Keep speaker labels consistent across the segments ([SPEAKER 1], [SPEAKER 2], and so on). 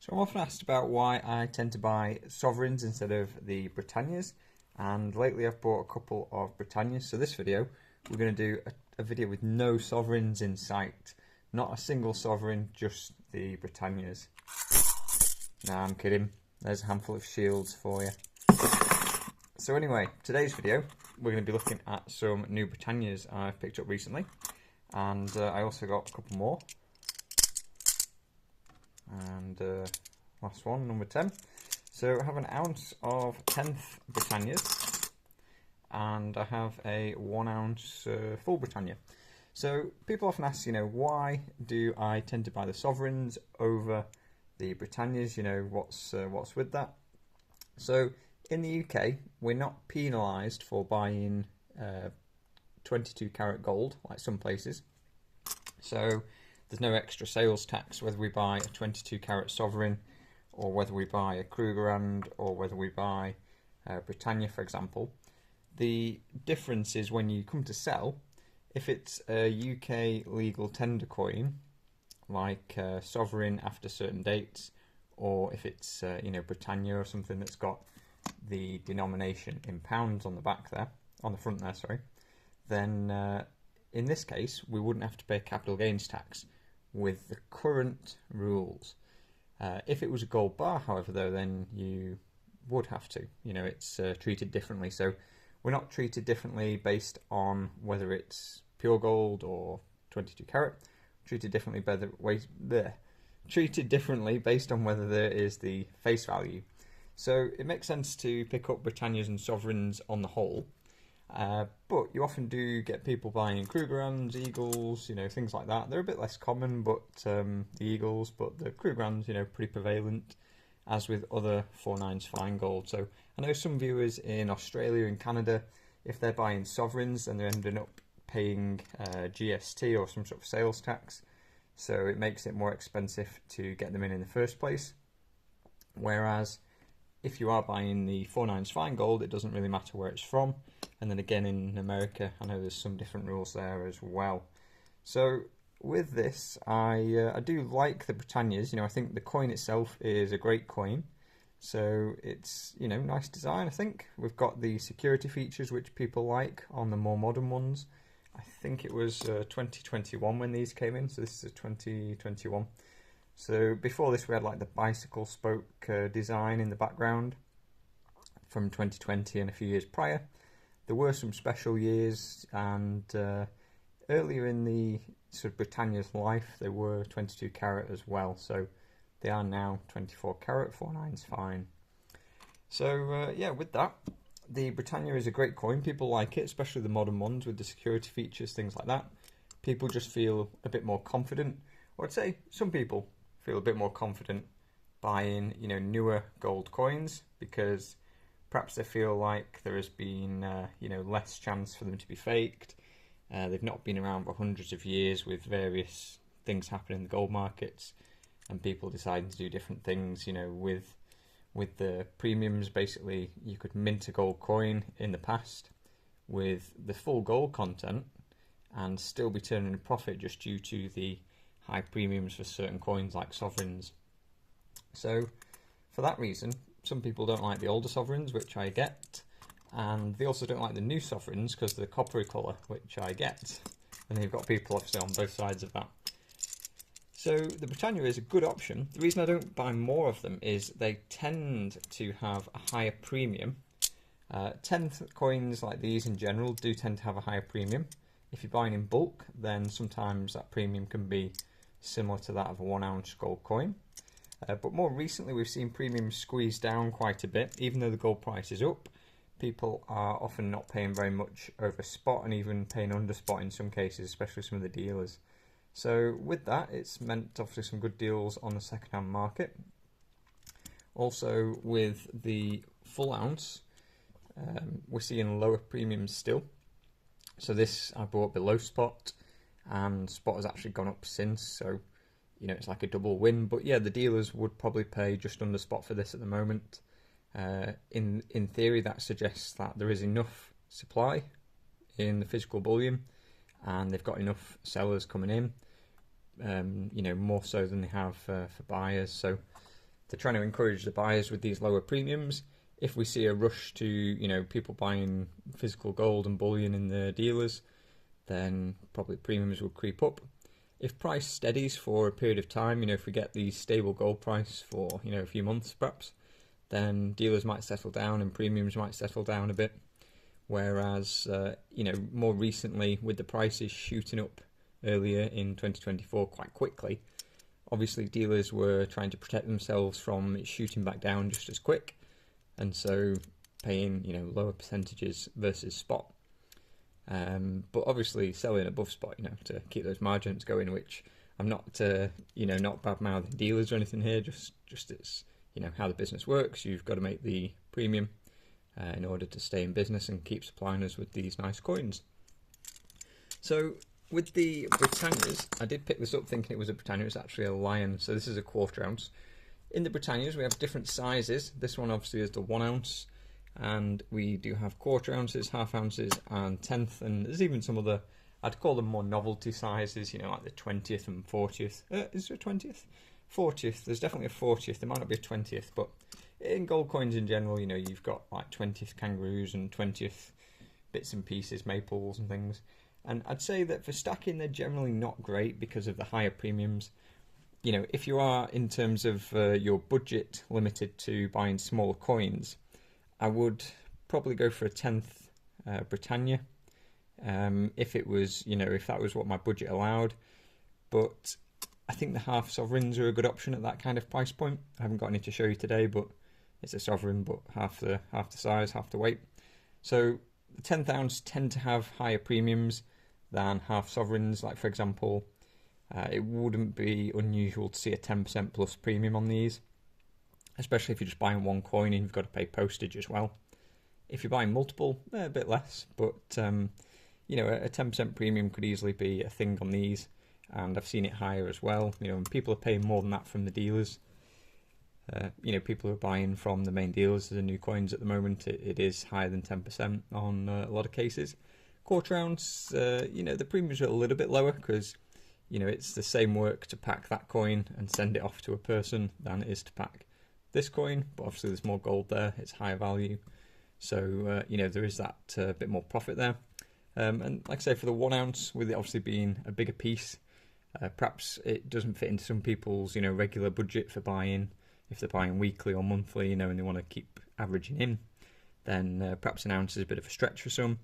[SPEAKER 1] So I'm often asked about why I tend to buy sovereigns instead of the Britannias, and lately I've bought a couple of Britannias. So this video, we're going to do a video with no sovereigns in sight. Not a single sovereign, just the Britannias. Nah, I'm kidding. There's a handful of shields for you. So anyway, today's video, we're going to be looking at some new Britannias I've picked up recently. And I also got a couple more. And last one, number 10. So I have an ounce of 10th Britannias, and I have a 1 ounce full Britannia. So people often ask, why do I tend to buy the sovereigns over the Britannias? What's with that? So in the UK, we're not penalised for buying 22 karat gold like some places. So there's no extra sales tax whether we buy a 22 karat sovereign or whether we buy a Krugerrand or whether we buy Britannia, for example. The difference is when you come to sell, if it's a UK legal tender coin, like sovereign after certain dates, or if it's Britannia or something that's got the denomination in pounds on the back there, on the front there, sorry, then in this case we wouldn't have to pay capital gains tax with the current rules. If it was a gold bar, however, though, then you would have to. It's treated differently. So we're not treated differently based on whether it's pure gold or 22 karat. Treated differently treated differently based on whether there is the face value. So it makes sense to pick up Britannias and sovereigns on the whole. But you often do get people buying Krugerrands, Eagles, things like that. They're a bit less common, but the Eagles, but the Krugerrands, pretty prevalent, as with other 4/9s fine gold. So I know some viewers in Australia and Canada, if they're buying sovereigns, and they're ending up paying GST or some sort of sales tax, so it makes it more expensive to get them in the first place. Whereas if you are buying the 4/9s fine gold, it doesn't really matter where it's from. And then again in America, I know there's some different rules there as well. So with this, I do like the Britannias. I think the coin itself is a great coin. So it's, nice design, I think. We've got the security features which people like on the more modern ones. I think it was 2021 when these came in, so this is a 2021. So before this we had like the bicycle spoke design in the background from 2020 and a few years prior. There were some special years, and earlier in the sort of Britannia's life they were 22 karat as well, so they are now 24 karat, 4/9s fine. So yeah, with that, the Britannia is a great coin. People like it, especially the modern ones with the security features, things like that. People just feel a bit more confident, or I'd say some people feel a bit more confident buying newer gold coins, because perhaps they feel like there has been less chance for them to be faked. They've not been around for hundreds of years with various things happening in the gold markets and people deciding to do different things. With the premiums, basically you could mint a gold coin in the past with the full gold content and still be turning a profit just due to the high premiums for certain coins like sovereigns. So for that reason, some people don't like the older sovereigns, which I get, and they also don't like the new sovereigns because of the coppery colour, which I get. And you've got people obviously on both sides of that. So the Britannia is a good option. The reason I don't buy more of them is they tend to have a higher premium. 10th coins like these in general do tend to have a higher premium. If you're buying in bulk, then sometimes that premium can be similar to that of a 1 ounce gold coin. But more recently we've seen premiums squeezed down quite a bit. Even though the gold price is up, people are often not paying very much over spot and even paying under spot in some cases, especially some of the dealers. So with that, it's meant obviously some good deals on the second-hand market. Also with the full ounce, we're seeing lower premiums still. So this I bought below spot, and spot has actually gone up since, so it's like a double win. But yeah, the dealers would probably pay just under spot for this at the moment. In theory, that suggests that there is enough supply in the physical bullion, and they've got enough sellers coming in. More so than they have for buyers. So They're trying to encourage the buyers with these lower premiums. If we see a rush to, people buying physical gold and bullion in the dealers, then probably premiums will creep up. If price steadies for a period of time, if we get the stable gold price for, a few months perhaps, then dealers might settle down and premiums might settle down a bit. Whereas, more recently, with the prices shooting up earlier in 2024 quite quickly, obviously dealers were trying to protect themselves from it shooting back down just as quick, and so paying, lower percentages versus spot. But obviously selling above spot, to keep those margins going, which I'm not, not bad-mouthing dealers or anything here, just it's, how the business works. You've got to make the premium in order to stay in business and keep supplying us with these nice coins. So with the Britannias, I did pick this up thinking it was a Britannia. It's actually a lion, so this is a 1/4 ounce. In the Britannias, we have different sizes. This one obviously is the 1 ounce, and we do have 1/4 ounces, 1/2 ounces, and 1/10, and there's even some other, I'd call them more novelty sizes, like the 20th and 40th. Is there a 20th? 40th. There's definitely a 40th. There might not be a 20th, but in gold coins in general, you've got like 20th kangaroos and 20th bits and pieces, maples and things. And I'd say that for stacking, they're generally not great because of the higher premiums. If you are, in terms of your budget, limited to buying smaller coins, I would probably go for a 10th Britannia, if it was, if that was what my budget allowed. But I think the half sovereigns are a good option at that kind of price point. I haven't got any to show you today, but it's a sovereign, but half the size, half the weight. So the 10th ounce tend to have higher premiums than half sovereigns. Like, for example, it wouldn't be unusual to see a 10% plus premium on these, especially if you're just buying one coin and you've got to pay postage as well. If you're buying multiple, a bit less, but a 10% premium could easily be a thing on these, and I've seen it higher as well. And people are paying more than that from the dealers. People who are buying from the main dealers of the new coins at the moment, it is higher than 10% on a lot of cases. 1/4 ounce, the premiums are a little bit lower because, it's the same work to pack that coin and send it off to a person than it is to pack this coin, but obviously there's more gold there, it's higher value, so there is that bit more profit there. And like I say, for the 1 ounce, with it obviously being a bigger piece, perhaps it doesn't fit into some people's regular budget for buying. If they're buying weekly or monthly, and they want to keep averaging in, then perhaps an ounce is a bit of a stretch for some.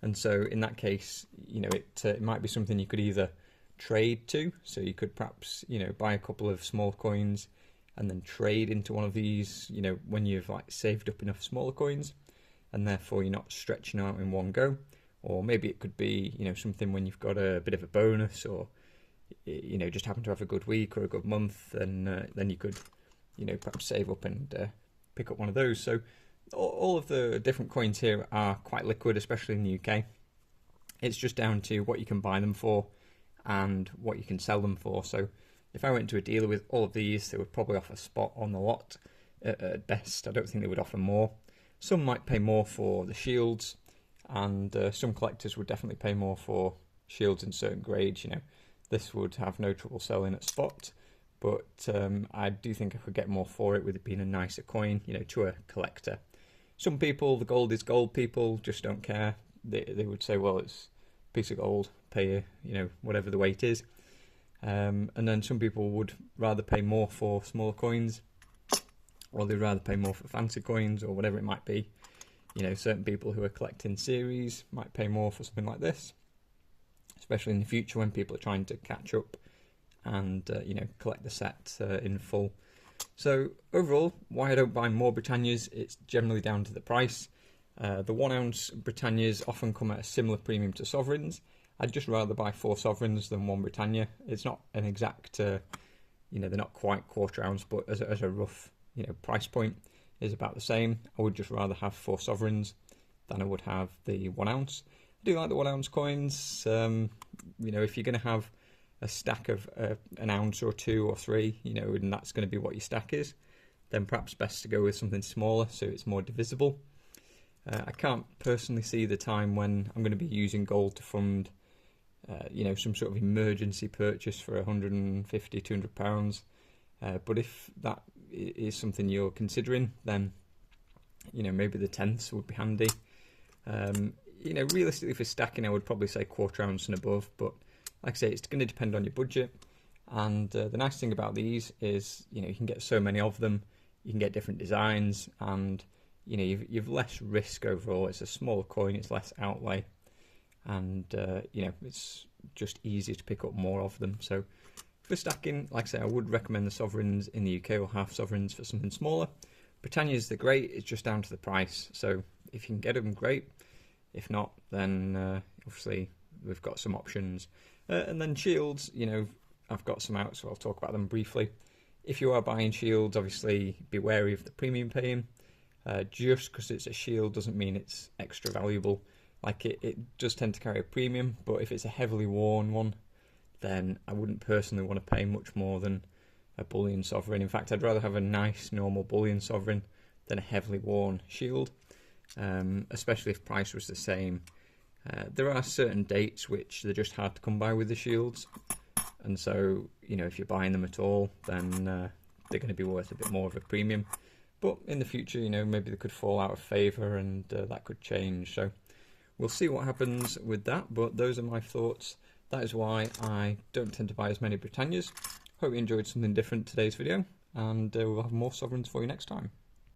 [SPEAKER 1] And so in that case, it might be something you could either trade to, so you could perhaps buy a couple of small coins and then trade into one of these, when you've saved up enough smaller coins, and therefore you're not stretching out in one go. Or maybe it could be something when you've got a bit of a bonus, or just happen to have a good week or a good month, and then you could perhaps save up and pick up one of those. So all of the different coins here are quite liquid, especially in the UK. It's just down to what you can buy them for and what you can sell them for. So if I went to a dealer with all of these, they would probably offer spot on the lot at best. I don't think they would offer more. Some might pay more for the shields, and some collectors would definitely pay more for shields in certain grades. This would have no trouble selling at spot. But I do think I could get more for it with it being a nicer coin, to a collector. Some people, the gold is gold people, just don't care. They would say, well, it's a piece of gold, pay whatever the weight is. And then some people would rather pay more for smaller coins, or they'd rather pay more for fancy coins, or whatever it might be. Certain people who are collecting series might pay more for something like this, especially in the future when people are trying to catch up and collect the set in full. So overall, why I don't buy more Britannias, it's generally down to the price. The 1 ounce Britannias often come at a similar premium to sovereigns. I'd just rather buy 4 sovereigns than 1 Britannia. It's not an exact, they're not quite 1/4 ounce, but as a rough, price point is about the same. I would just rather have 4 sovereigns than I would have the 1 ounce. I do like the 1 ounce coins. If you're going to have a stack of an ounce or 2 or 3, and that's going to be what your stack is, then perhaps best to go with something smaller so it's more divisible. I can't personally see the time when I'm going to be using gold to fund, some sort of emergency purchase for £150, £200. But if that is something you're considering, then maybe the 10ths would be handy. Realistically for stacking, I would probably say 1/4 ounce and above, but like I say, it's going to depend on your budget. And the nice thing about these is, you can get so many of them, you can get different designs, and you've less risk overall. It's a smaller coin, it's less outlay, and it's just easier to pick up more of them. So for stacking, like I say, I would recommend the sovereigns in the UK, or half sovereigns for something smaller. Britannias, they're great, it's just down to the price. So if you can get them, great. If not, then obviously we've got some options. And then shields, I've got some out, so I'll talk about them briefly. If you are buying shields, obviously be wary of the premium paying. Just because it's a shield doesn't mean it's extra valuable. Like it does tend to carry a premium, but if it's a heavily worn one, then I wouldn't personally want to pay much more than a bullion sovereign. In fact, I'd rather have a nice normal bullion sovereign than a heavily worn shield, especially if price was the same. There are certain dates which they're just hard to come by with the shields, and so if you're buying them at all, then they're going to be worth a bit more of a premium. But in the future, maybe they could fall out of favour, and that could change. So we'll see what happens with that, but those are my thoughts. That is why I don't tend to buy as many Britannias. Hope you enjoyed something different today's video, and we'll have more sovereigns for you next time.